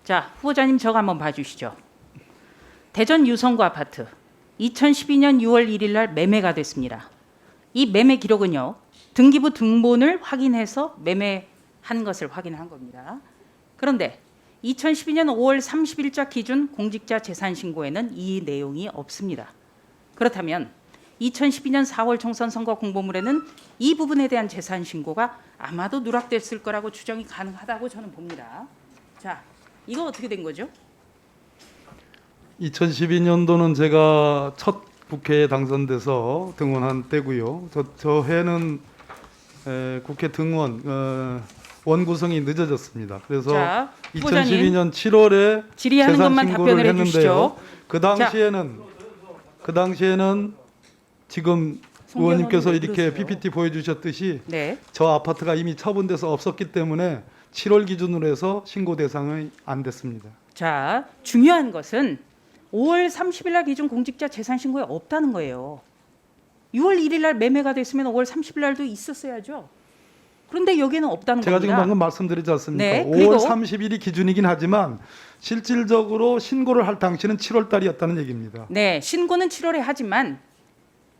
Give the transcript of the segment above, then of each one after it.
자, 후보자님 저거 한번 봐주시죠. 대전 유성구 아파트 2012년 6월 1일 날 매매가 됐습니다. 이 매매 기록은요. 등기부 등본을 확인해서 매매한 것을 확인한 겁니다. 그런데 2012년 5월 30일자 기준 공직자 재산 신고에는 이 내용이 없습니다. 그렇다면 2012년 4월 총선 선거 공보물에는 이 부분에 대한 재산 신고가 아마도 누락됐을 거라고 추정이 가능하다고 저는 봅니다. 자, 이거 어떻게 된 거죠? 2012년도는 제가 첫 국회에 당선돼서 등원한 때고요. 저 해는 국회 등원 원구성이 늦어졌습니다. 그래서 자, 후보자님, 2012년 7월에 질의하는 재산 것만 신고를 답변을 했는데요. 해주시죠. 그 당시에는 지금 송 의원님께서 의원님 왜 이렇게 그러세요? PPT 보여주셨듯이 네, 저 아파트가 이미 처분돼서 없었기 때문에 7월 기준으로 해서 신고 대상이 안 됐습니다. 자, 중요한 것은 5월 30일 날 기준 공직자 재산 신고에 없다는 거예요. 6월 1일 날 매매가 됐으면 5월 30일 날도 있었어야죠. 그런데 여기는 없다는 제가 겁니다. 지금 방금 말씀드리지 않습니까? 네, 5월 그리고 30일이 기준이긴 하지만 실질적으로 신고를 할 당시는 7월 달이었다는 얘기입니다. 네, 신고는 7월에 하지만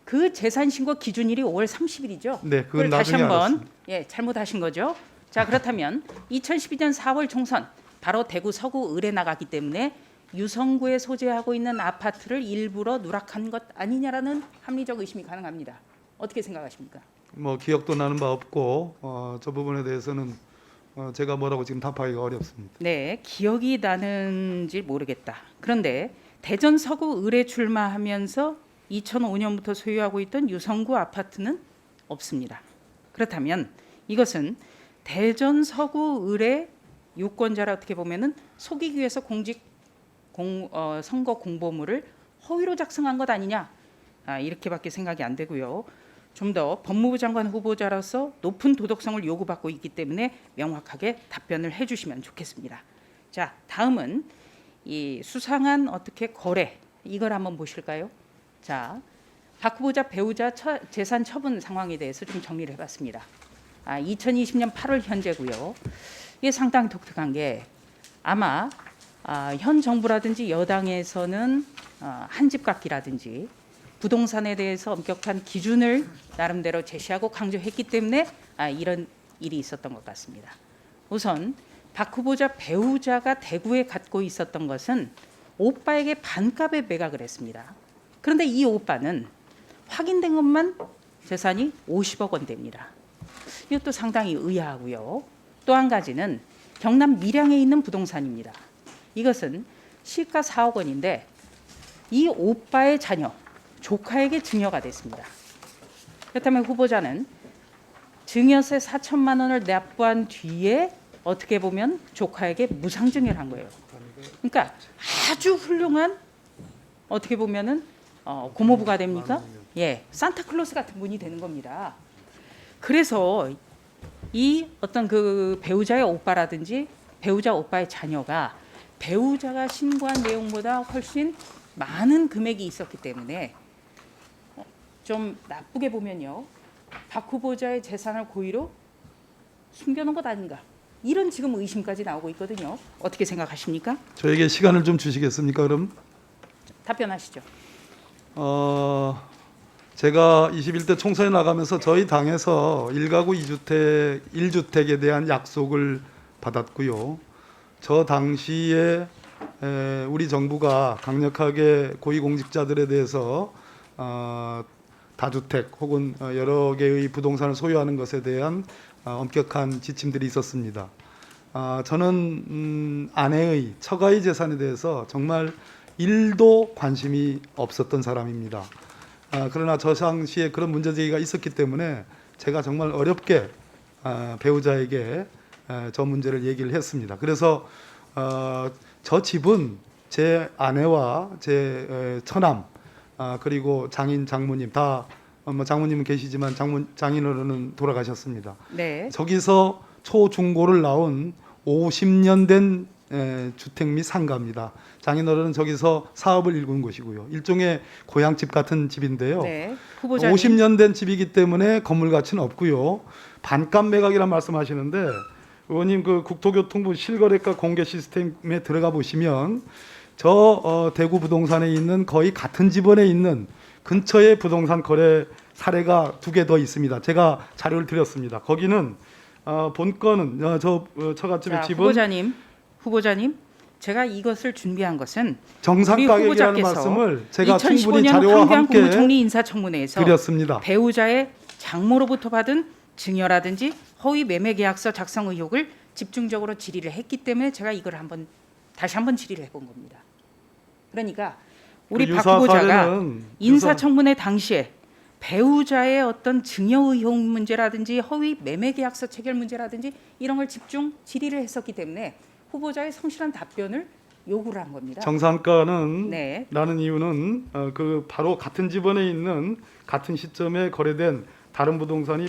그 재산 신고 기준일이 5월 30일이죠. 네, 그걸 그건 다시 나중에 한번 알았습니다. 잘못하신 거죠. 자, 그렇다면 2012년 4월 총선 바로 대구 서구 을에 나갔기 때문에 유성구에 소재하고 있는 아파트를 일부러 누락한 것 아니냐라는 합리적 의심이 가능합니다. 어떻게 생각하십니까? 뭐 기억도 나는 바 없고 저 부분에 대해서는 제가 뭐라고 지금 답하기가 어렵습니다. 네, 기억이 나는지 모르겠다. 그런데 대전 서구 을에 출마하면서 2005년부터 소유하고 있던 유성구 아파트는 없습니다. 그렇다면 이것은 대전 서구 을의 유권자를 어떻게 보면은 속이기 위해서 선거 공보물을 허위로 작성한 것 아니냐, 이렇게밖에 생각이 안 되고요. 좀 더 법무부 장관 후보자로서 높은 도덕성을 요구받고 있기 때문에 명확하게 답변을 해주시면 좋겠습니다. 자, 다음은 이 수상한 어떻게 거래 이걸 한번 보실까요? 자, 박 후보자 배우자 재산 처분 상황에 대해서 좀 정리를 해봤습니다. 2020년 8월 현재고요. 이게 상당히 독특한 게 아마 현 정부라든지 여당에서는 한 집 갖기라든지 부동산에 대해서 엄격한 기준을 나름대로 제시하고 강조했기 때문에 이런 일이 있었던 것 같습니다. 우선 박 후보자 배우자가 대구에 갖고 있었던 것은 오빠에게 반값에 매각을 했습니다. 그런데 이 오빠는 확인된 것만 재산이 50억 원대입니다. 이것도 상당히 의아하고요. 또 한 가지는 경남 밀양에 있는 부동산입니다. 이것은 시가 4억 원인데 이 오빠의 자녀, 조카에게 증여가 됐습니다. 그렇다면 후보자는 증여세 4천만 원을 납부한 뒤에 어떻게 보면 조카에게 무상증여를 한 거예요. 그러니까 아주 훌륭한 어떻게 보면은 고모부가 됩니까? 예, 산타클로스 같은 분이 되는 겁니다. 그래서 이 어떤 그 배우자의 오빠라든지 배우자 오빠의 자녀가 배우자가 신고한 내용보다 훨씬 많은 금액이 있었기 때문에 좀 나쁘게 보면요, 박 후보자의 재산을 고의로 숨겨놓은 것 아닌가, 이런 지금 의심까지 나오고 있거든요. 어떻게 생각하십니까? 저에게 시간을 좀 주시겠습니까? 그럼 답변하시죠. 제가 21대 총선에 나가면서 저희 당에서 1가구 2주택 1주택에 대한 약속을 받았고요. 저 당시에 우리 정부가 강력하게 고위공직자들에 대해서 다주택 혹은 여러 개의 부동산을 소유하는 것에 대한 엄격한 지침들이 있었습니다. 저는 아내의 처가의 재산에 대해서 정말 1도 관심이 없었던 사람입니다. 그러나 저 당시에 그런 문제제기가 있었기 때문에 제가 정말 어렵게 배우자에게 저 문제를 얘기를 했습니다. 그래서 저 집은 제 아내와 제 처남 그리고 장인 장모님 다 장모님은 계시지만 장인어른은 돌아가셨습니다. 네. 저기서 초중고를 나온 50년 된 주택 및 상가입니다. 장인어른은 저기서 사업을 일군 곳이고요. 일종의 고향집 같은 집인데요. 네. 후보자님. 50년 된 집이기 때문에 건물 가치는 없고요. 반값 매각이란 말씀하시는데 의원님 그 국토교통부 실거래가 공개 시스템에 들어가 보시면 저 대구 부동산에 있는 거의 같은 지번에 있는 근처에 부동산 거래 사례가 2개 더 있습니다. 제가 자료를 드렸습니다. 거기는 본건은 처갓집의 자, 집은 후보자님, 제가 이것을 준비한 것은 정상 우리 가격이라는 후보자께서 말씀을 제가 충분히 2015년 자료와 황교안 함께 국무총리 인사청문회에서 드렸습니다. 배우자의 장모로부터 받은 증여라든지 허위 매매 계약서 작성 의혹을 집중적으로 질의를 했기 때문에 제가 이걸 다시 한번 질의를 해본 겁니다. 그러니까 우리 그 박 유사 후보자가 사례는 인사청문회 당시에 배우자의 어떤 증여 의혹 문제라든지 허위 매매 계약서 체결 문제라든지 이런 걸 집중 질의를 했었기 때문에 후보자의 성실한 답변을 요구를 한 겁니다. 정상가는 네. 라는 이유는 그 바로 같은 지번에 있는 같은 시점에 거래된 다른 부동산이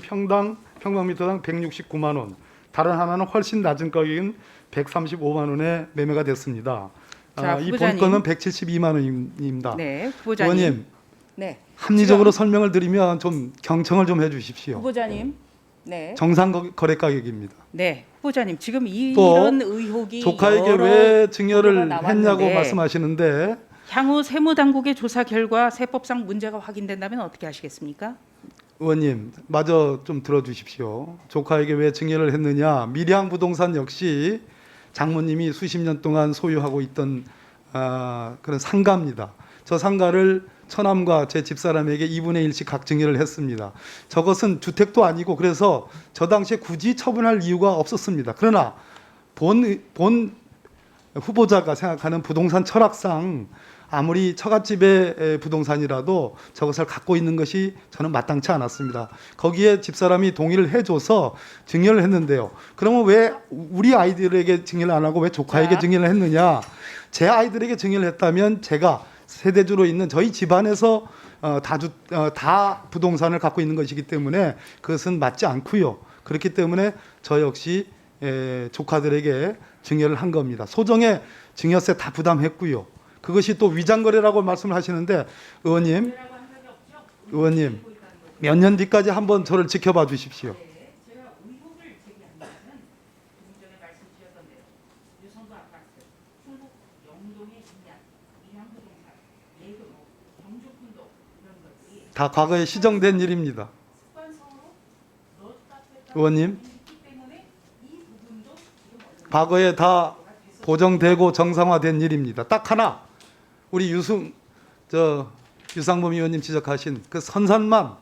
평방미터당 169만 원, 다른 하나는 훨씬 낮은 가격인 135만 원에 매매가 됐습니다. 자, 이 후보자님. 본건은 172만 원입니다. 네, 후보자님. 의원님 네, 합리적으로 설명을 드리면 좀 경청을 좀 해주십시오. 후보자님. 네, 정상 거래 가격입니다. 네, 후보자님. 지금 또 이런 의혹이 조카에게 여러 왜 보도가 증여를 나왔는데 했냐고 말씀하시는데 향후 세무당국의 조사 결과 세법상 문제가 확인된다면 어떻게 하시겠습니까? 의원님 마저 좀 들어주십시오. 조카에게 왜 증여를 했느냐. 밀양 부동산 역시 장모님이 수십 년 동안 소유하고 있던 그런 상가입니다. 저 상가를 처남과 제 집사람에게 2분의 1씩 각 증여를 했습니다. 저것은 주택도 아니고 그래서 저 당시에 굳이 처분할 이유가 없었습니다. 그러나 본 후보자가 생각하는 부동산 철학상 아무리 처갓집의 부동산이라도 저것을 갖고 있는 것이 저는 마땅치 않았습니다. 거기에 집사람이 동의를 해줘서 증여를 했는데요. 그러면 왜 우리 아이들에게 증여를 안 하고 왜 조카에게 자. 증여를 했느냐? 제 아이들에게 증여를 했다면 제가 세대주로 있는 저희 집안에서 다 부동산을 갖고 있는 것이기 때문에 그것은 맞지 않고요. 그렇기 때문에 저 역시 조카들에게 증여를 한 겁니다. 소정의 증여세 다 부담했고요. 그것이 또 위장거래라고 말씀을 하시는데 의원님 몇 년 뒤까지 한번 저를 지켜봐 주십시오. 제가 의혹을 제기한 것은 조금 전에 말씀 주셨던 대로 유성구 아파트, 충북 영동의 임야, 밀양부동산, 예금호, 경주분도 이런 것들이 다 과거에 시정된 일입니다. 습관성으로 넣었다 의원님 있기 때문에 이 부분도 지금 과거에 다 보정되고 정상화된 일입니다. 딱 하나 우리 유상범 의원님 지적하신 그 선산만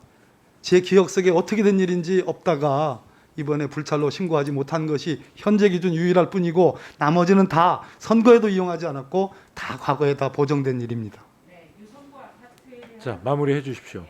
제 기억 속에 어떻게 된 일인지 없다가 이번에 불찰로 신고하지 못한 것이 현재 기준 유일할 뿐이고 나머지는 다 선거에도 이용하지 않았고 다 과거에 다 보정된 일입니다. 유성구 아파트에 대한 자, 마무리해 주십시오.